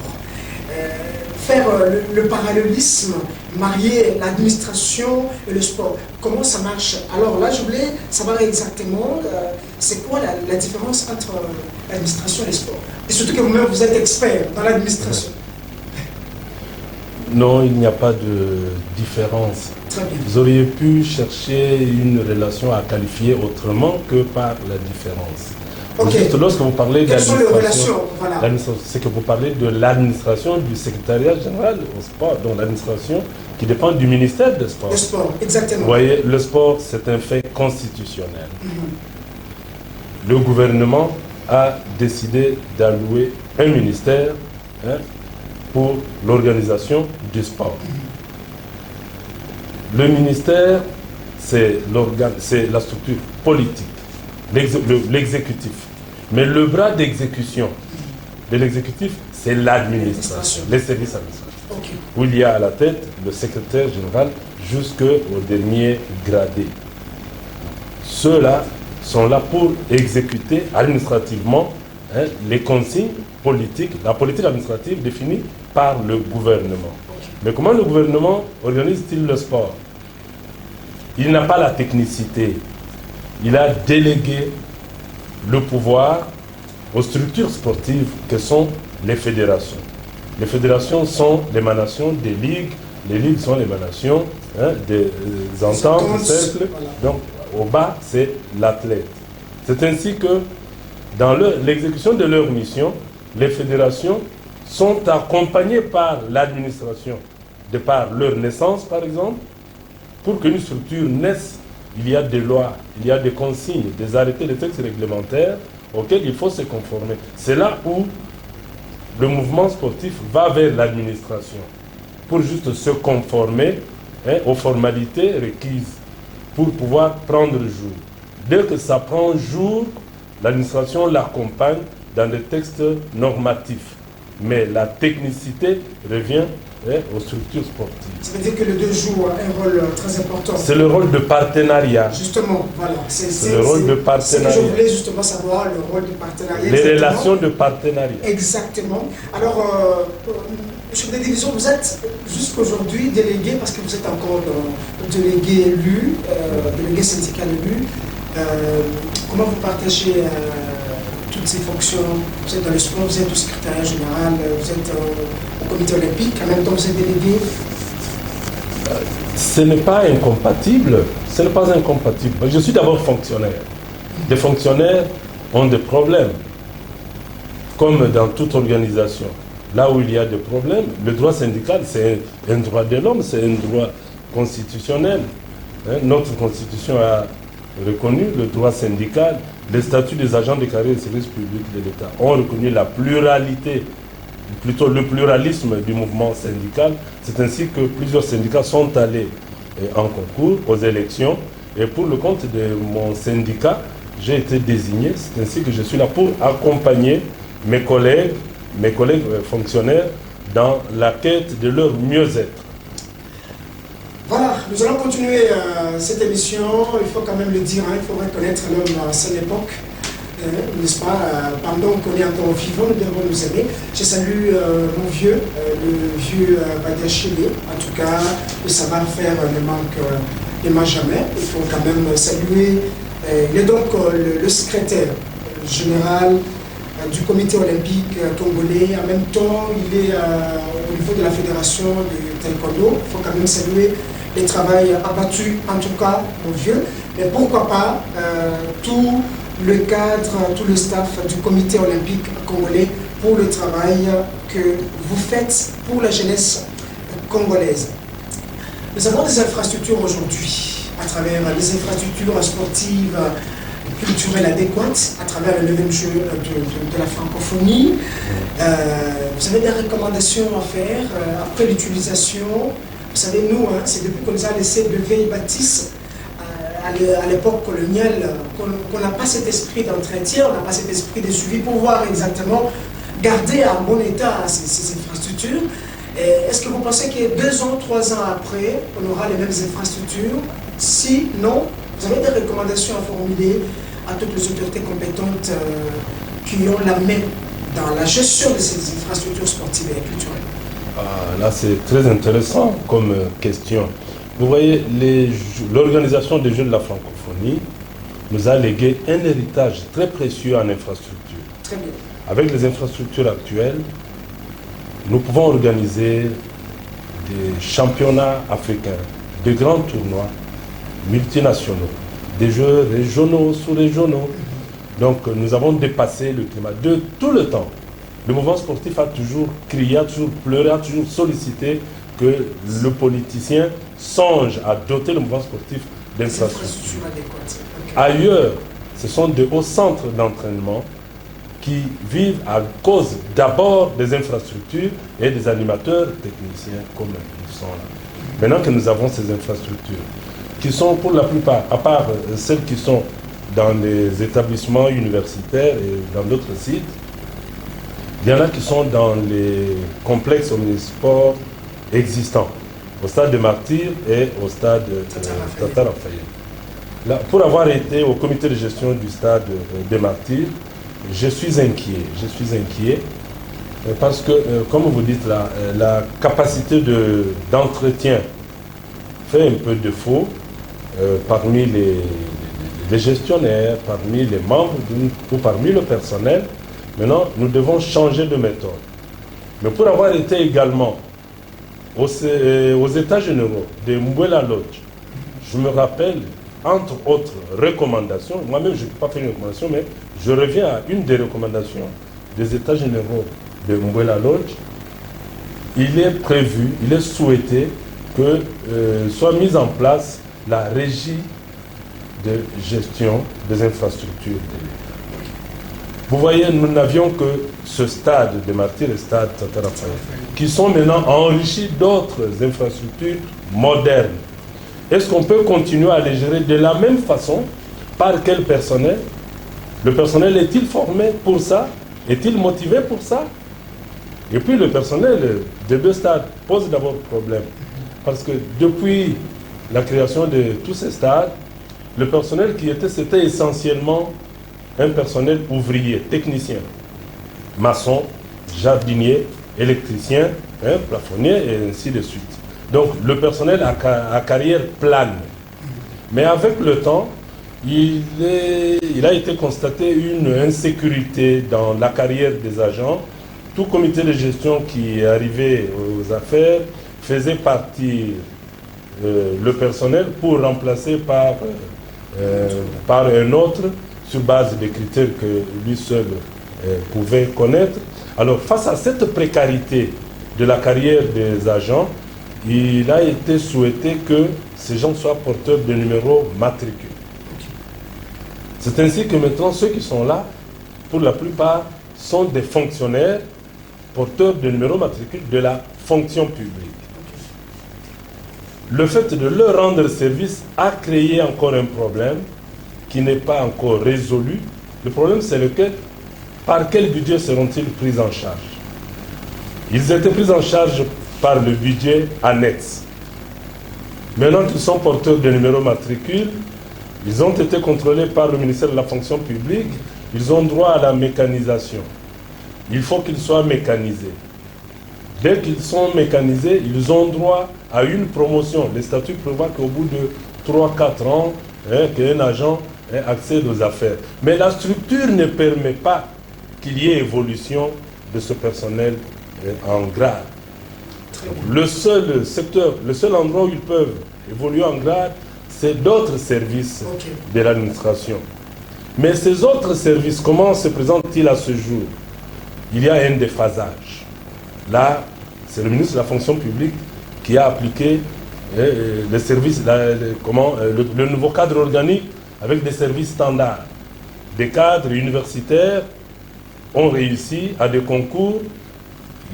Faire le parallélisme, marier l'administration et le sport. Comment ça marche? Alors là je voulais savoir exactement c'est quoi la différence entre l'administration et le sport. Et surtout que vous-même vous êtes expert dans l'administration. Ouais. Non, il n'y a pas de différence. Vous auriez pu chercher une relation à qualifier autrement que par la différence. Okay. Juste lorsque vous parlez d'administration, voilà. C'est que vous parlez de l'administration du secrétariat général au sport, donc l'administration qui dépend du ministère des Sports. Le sport, exactement. Vous voyez, le sport, c'est un fait constitutionnel. Le gouvernement a décidé d'allouer un ministère pour l'organisation du sport. Le ministère, c'est la structure politique, l'exécutif. Mais le bras d'exécution de l'exécutif, c'est l'administration, les services administratifs. Okay. Où il y a à la tête le secrétaire général jusqu'au dernier gradé. Ceux-là sont là pour exécuter administrativement les consignes politiques, la politique administrative définie par le gouvernement. Mais comment le gouvernement organise-t-il le sport? Il n'a pas la technicité. Il a délégué le pouvoir aux structures sportives que sont les fédérations. Les fédérations sont l'émanation des ligues. Les ligues sont l'émanation des ententes, des cercles. Donc, au bas, c'est l'athlète. C'est ainsi que, dans l'exécution de leur mission, les fédérations sont accompagnées par l'administration, de par leur naissance par exemple. Pour qu'une structure naisse, il y a des lois, il y a des consignes, des arrêtés, des textes réglementaires auxquels il faut se conformer. C'est là où le mouvement sportif va vers l'administration pour juste se conformer aux formalités requises pour pouvoir prendre jour. Dès que ça prend jour, l'administration l'accompagne dans les textes normatifs. Mais la technicité revient aux structures sportives. Ça veut dire que les deux jouent un rôle très important. C'est le rôle de partenariat. Justement, voilà. C'est le rôle de partenariat. C'est ce que je voulais justement savoir, le rôle de partenariat. Les relations de partenariat. Exactement. Alors, chef de division, vous êtes jusqu'aujourd'hui délégué, parce que vous êtes encore délégué élu, délégué syndical élu. Comment vous partagez toutes ces fonctions? Vous êtes dans le sport, vous êtes au secrétariat général, vous êtes au comité olympique, en même temps vous êtes délégué. Ce n'est pas incompatible. Ce n'est pas incompatible. Je suis d'abord fonctionnaire. Les fonctionnaires ont des problèmes. Comme dans toute organisation. Là où il y a des problèmes, le droit syndical, c'est un droit de l'homme, c'est un droit constitutionnel. Notre constitution a reconnu le droit syndical. Les statuts des agents déclarés des services publics de l'État ont reconnu la pluralité, plutôt le pluralisme du mouvement syndical. C'est ainsi que plusieurs syndicats sont allés en concours aux élections. Et pour le compte de mon syndicat, j'ai été désigné. C'est ainsi que je suis là pour accompagner mes collègues fonctionnaires dans la quête de leur mieux-être. Voilà, nous allons continuer cette émission. Il faut quand même le dire, il faut reconnaître l'homme à cette époque, n'est-ce pas? Pendant qu'on est encore vivant, nous devons nous aimer. Je salue mon vieux, le vieux Badiachile. En tout cas, le savoir-faire ne manque jamais. Il faut quand même saluer. Il est donc le secrétaire général du comité olympique congolais. En même temps, il est au niveau de la fédération de taekwondo. Il faut quand même saluer les travail abattu, en tout cas, mon vieux. Mais pourquoi pas tout le cadre, tout le staff du comité olympique congolais pour le travail que vous faites pour la jeunesse congolaise. Nous avons des infrastructures aujourd'hui, à travers les infrastructures sportives, culturelles adéquates, à travers le même jeu de la francophonie. Vous avez des recommandations à faire après l'utilisation. Vous savez, nous, c'est depuis qu'on nous a laissé de vieilles bâtisses à l'époque coloniale qu'on n'a pas cet esprit d'entretien, on n'a pas cet esprit de suivi pour voir exactement garder en bon état ces infrastructures. Est-ce que vous pensez que 2 ans, 3 ans après, on aura les mêmes infrastructures? Si non, vous avez des recommandations à formuler à toutes les autorités compétentes qui ont la main dans la gestion de ces infrastructures sportives et culturelles? Là, c'est très intéressant comme question. Vous voyez, l'organisation des Jeux de la francophonie nous a légué un héritage très précieux en infrastructure. Très bien. Avec les infrastructures actuelles, nous pouvons organiser des championnats africains, de grands tournois multinationaux, des jeux régionaux, sous-régionaux. Donc nous avons dépassé le climat de tout le temps. Le mouvement sportif a toujours crié, a toujours pleuré, a toujours sollicité que le politicien songe à doter le mouvement sportif d'infrastructures. Ailleurs, ce sont de hauts centres d'entraînement qui vivent à cause d'abord des infrastructures et des animateurs techniciens comme ils sont là. Maintenant que nous avons ces infrastructures, qui sont pour la plupart, à part celles qui sont dans les établissements universitaires et dans d'autres sites, il y en a qui sont dans les complexes omnisports existants, au stade de Martyrs et au stade Tata Raphaël. Là, pour avoir été au comité de gestion du stade de Martyrs, je suis inquiet parce que, comme vous dites là, la capacité d'entretien fait un peu défaut parmi les gestionnaires, parmi les membres ou parmi le personnel. Maintenant, nous devons changer de méthode. Mais pour avoir été également aux États généraux de Mbuela Lodge, je me rappelle, entre autres recommandations, moi-même je ne peux pas faire une recommandation, mais je reviens à une des recommandations des États généraux de Mbuela Lodge. Il est prévu, il est souhaité que soit mise en place la régie de gestion des infrastructures. Vous voyez, nous n'avions que ce stade de Martyrs et stade Tata Raphaël, qui sont maintenant enrichis d'autres infrastructures modernes. Est-ce qu'on peut continuer à les gérer de la même façon? Par quel personnel? Le personnel est-il formé pour ça? Est-il motivé pour ça? Et puis le personnel des 2 stades pose d'abord problème. Parce que depuis la création de tous ces stades, le personnel qui était, c'était essentiellement un personnel ouvrier, technicien, maçon, jardinier, électricien, plafonnier et ainsi de suite. Donc le personnel à carrière plane. Mais avec le temps, il a été constaté une insécurité dans la carrière des agents. Tout comité de gestion qui est arrivé aux affaires faisait partir le personnel pour remplacer par un autre sur base des critères que lui seul pouvait connaître. Alors face à cette précarité de la carrière des agents, il a été souhaité que ces gens soient porteurs de numéros matricules. C'est ainsi que maintenant ceux qui sont là, pour la plupart, sont des fonctionnaires porteurs de numéros matricules de la fonction publique. Le fait de leur rendre service a créé encore un problème qui n'est pas encore résolu. Le problème, c'est lequel? Par quel budget seront-ils pris en charge? Ils étaient pris en charge par le budget annexe. Maintenant qu'ils sont porteurs de numéros matricules, ils ont été contrôlés par le ministère de la fonction publique, ils ont droit à la mécanisation. Il faut qu'ils soient mécanisés. Dès qu'ils sont mécanisés, ils ont droit à une promotion. Les statuts prévoient qu'au bout de 3-4 ans, qu'un agent accèdent aux affaires. Mais la structure ne permet pas qu'il y ait évolution de ce personnel en grade. Le seul secteur, le seul endroit où ils peuvent évoluer en grade, c'est d'autres services de l'administration. Mais ces autres services, comment se présentent-ils à ce jour? Il y a un déphasage. Là, c'est le ministre de la fonction publique qui a appliqué les services, le nouveau cadre organique avec des services standards. Des cadres universitaires ont réussi à des concours,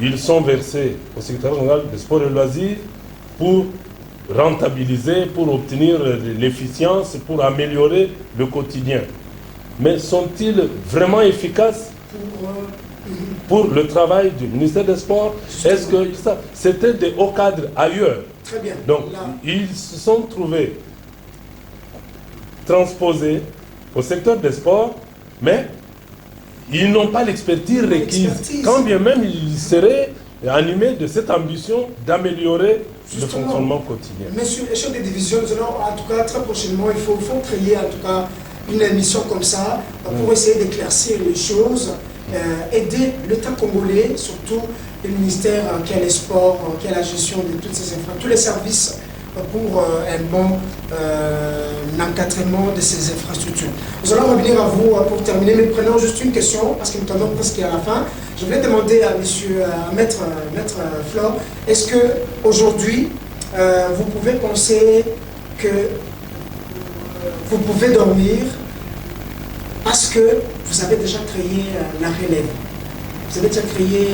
ils sont versés au secrétariat général des sports et loisirs pour rentabiliser, pour obtenir l'efficience, pour améliorer le quotidien. Mais sont-ils vraiment efficaces pour le travail du ministère des Sports? Est-ce que c'était des hauts cadres ailleurs? Très bien. Donc, ils se sont trouvés transposés au secteur des sports, mais ils n'ont pas l'expertise requise. Quand bien même ils seraient animés de cette ambition d'améliorer le fonctionnement quotidien. Monsieur le chef de division, nous allons en tout cas très prochainement, il faut créer en tout cas une émission comme ça pour essayer d'éclaircir les choses, aider l'État congolais, surtout le ministère qui a les sports, qui a la gestion de toutes ces infrastructures, tous les services pour un bon encadrement de ces infrastructures. Nous allons revenir à vous pour terminer, mais prenons juste une question, parce que nous tendons presque à la fin. Je voulais demander à Maître Flore, est-ce qu'aujourd'hui, vous pouvez penser que vous pouvez dormir parce que vous avez déjà créé la relève? Vous avez déjà créé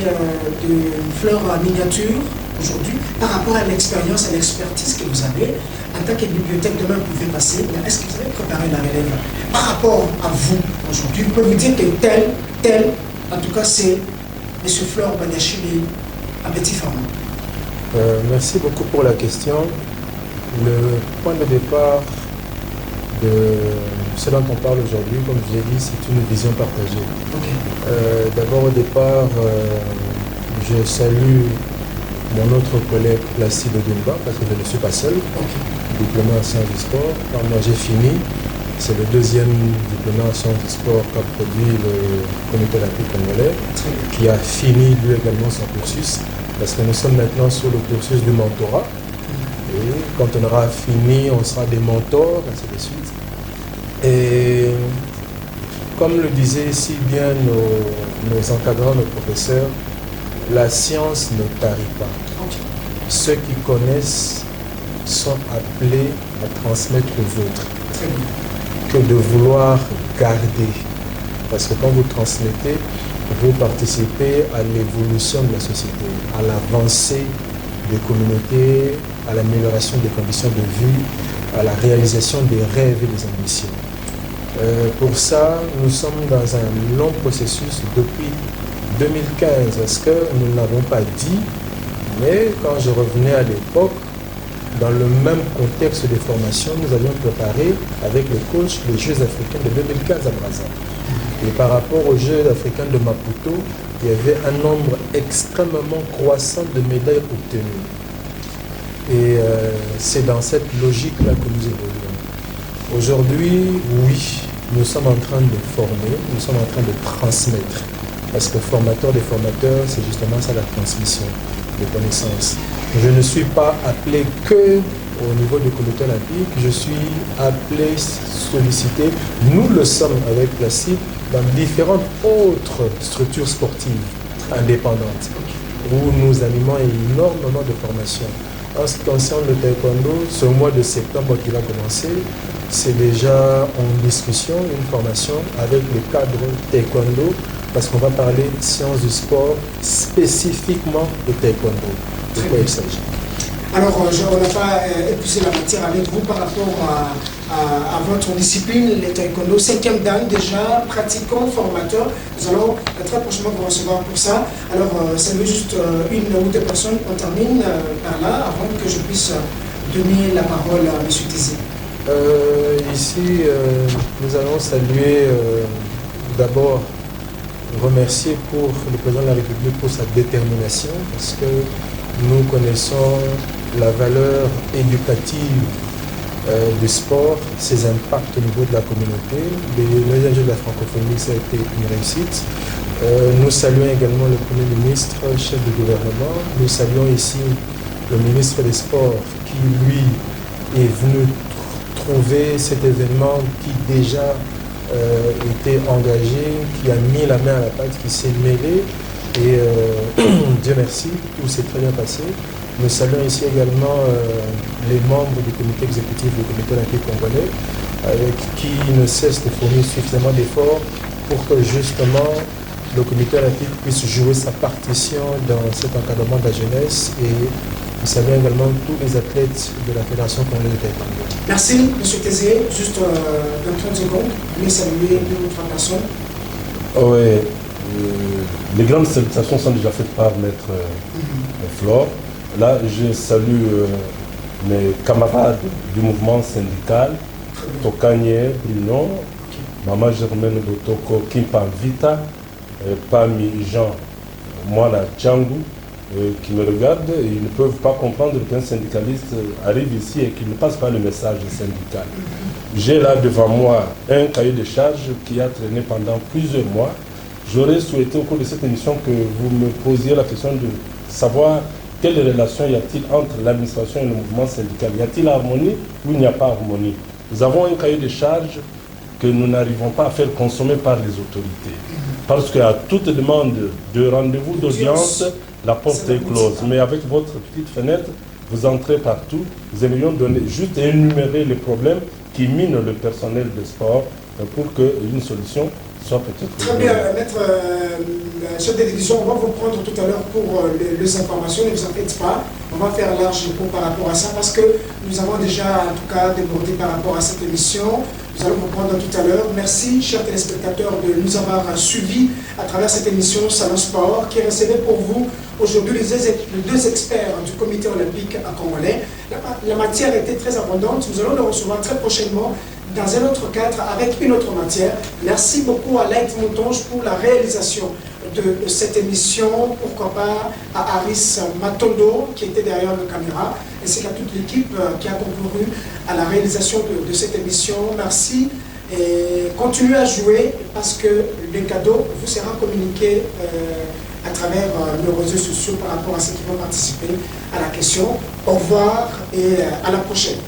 des fleurs miniatures aujourd'hui par rapport à l'expérience et l'expertise que vous avez en tant que bibliothèque. Demain, vous pouvez passer. Est-ce que vous avez préparé la relève par rapport à vous aujourd'hui? Vous pouvez vous dire que tel, en tout cas, c'est M. Flore Banyashile à petit format. Merci beaucoup pour la question. Le point de départ de ce dont on parle aujourd'hui, comme je l'ai dit, c'est une vision partagée. D'abord, au départ, je salue mon autre collègue Placide Odumba, parce que je ne suis pas seul, diplômé en sciences du sport. Quand moi j'ai fini, c'est le deuxième diplômé en sciences du sport qu'a produit le Comité olympique congolais, qui a fini lui également son cursus, parce que nous sommes maintenant sur le cursus du mentorat. Et quand on aura fini, on sera des mentors, ainsi de suite. Et comme le disaient si bien nos encadrants, nos professeurs, la science ne tarit pas. Ceux qui connaissent sont appelés à transmettre aux autres que de vouloir garder. Parce que quand vous transmettez, vous participez à l'évolution de la société, à l'avancée des communautés, à l'amélioration des conditions de vie, à la réalisation des rêves et des ambitions. Pour ça, nous sommes dans un long processus depuis 2015, parce que nous ne l'avons pas dit, mais quand je revenais à l'époque, dans le même contexte de formation, nous avions préparé avec le coach les Jeux africains de 2015 à Brazzaville. Et par rapport aux Jeux africains de Maputo, il y avait un nombre extrêmement croissant de médailles obtenues. Et c'est dans cette logique-là que nous évoluons. Aujourd'hui, oui, nous sommes en train de former, nous sommes en train de transmettre. Parce que formateur des formateurs, c'est justement ça la transmission des connaissances. Je ne suis pas appelé que au niveau du comité olympique, je suis appelé, sollicité, nous le sommes avec Placide, dans différentes autres structures sportives indépendantes, où nous animons énormément de formations. En ce qui concerne le taekwondo, ce mois de septembre qui va commencer, c'est déjà en discussion une formation avec le cadre taekwondo, parce qu'on va parler de sciences du sport spécifiquement de taekwondo. De quoi il s'agit? Alors, on n'a pas épuisé la matière avec vous par rapport à votre discipline, le taekwondo, 5e dan déjà, pratiquant, formateur. Nous allons très prochainement vous recevoir pour ça. Alors, c'est juste une ou deux personnes. On termine par là avant que je puisse donner la parole à M. Tézé. Ici, nous allons saluer d'abord, remercier pour le président de la République pour sa détermination, parce que nous connaissons la valeur éducative du sport, ses impacts au niveau de la communauté. Les Jeux de la francophonie, ça a été une réussite. Nous saluons également le Premier ministre, chef du gouvernement. Nous saluons ici le ministre des Sports qui, lui, est venu trouver cet événement qui déjà était engagé, qui a mis la main à la pâte, qui s'est mêlé. Et Dieu merci, tout s'est très bien passé. Nous saluons ici également les membres du comité exécutif du comité olympique congolais qui ne cessent de fournir suffisamment d'efforts pour que justement le comité olympique puisse jouer sa partition dans cet encadrement de la jeunesse. Et nous saluons également tous les athlètes de la Fédération congolaise de taekwondo. Merci, M. Tézé. Juste dans 30 secondes, vous saluer de votre personne. Oui, les grandes salutations sont déjà faites par Maître Flore. Là, je salue mes camarades du mouvement syndical, Tokanye, Bruno, Maman Germaine Botoko, Kimpan Vita, Pami Jean, Moana Tchangou, qui me regardent. Ils ne peuvent pas comprendre qu'un syndicaliste arrive ici et qu'il ne passe pas le message syndical. J'ai là devant moi un cahier de charges qui a traîné pendant plusieurs mois. J'aurais souhaité au cours de cette émission que vous me posiez la question de savoir quelle relation y a-t-il entre l'administration et le mouvement syndical. Y a-t-il harmonie ou il n'y a pas harmonie? Nous avons un cahier de charges que nous n'arrivons pas à faire consommer par les autorités. Parce qu'à toute demande de rendez-vous d'audience, la porte est close. Mais avec votre petite fenêtre, vous entrez partout. Nous aimerions donner, juste énumérer les problèmes qui minent le personnel de sport pour qu'une solution soit peut-être... Très bien, maître chef de division, on va vous prendre tout à l'heure pour les informations, ne vous en faites pas. On va faire large par rapport à ça parce que nous avons déjà en tout cas débordé par rapport à cette émission. Nous allons vous prendre tout à l'heure. Merci, chers téléspectateurs, de nous avoir suivis à travers cette émission Salon Sport qui recevait pour vous aujourd'hui les deux experts du comité olympique à Congolais. La matière était très abondante. Nous allons le recevoir très prochainement dans un autre cadre avec une autre matière. Merci beaucoup à Light Moutonge pour la réalisation de cette émission, pourquoi pas à Aris Matondo qui était derrière la caméra, ainsi qu'à toute l'équipe qui a concouru à la réalisation de cette émission. Merci et continuez à jouer parce que le cadeau vous sera communiqué à travers nos réseaux sociaux par rapport à ceux qui vont participer à la question. Au revoir et à la prochaine.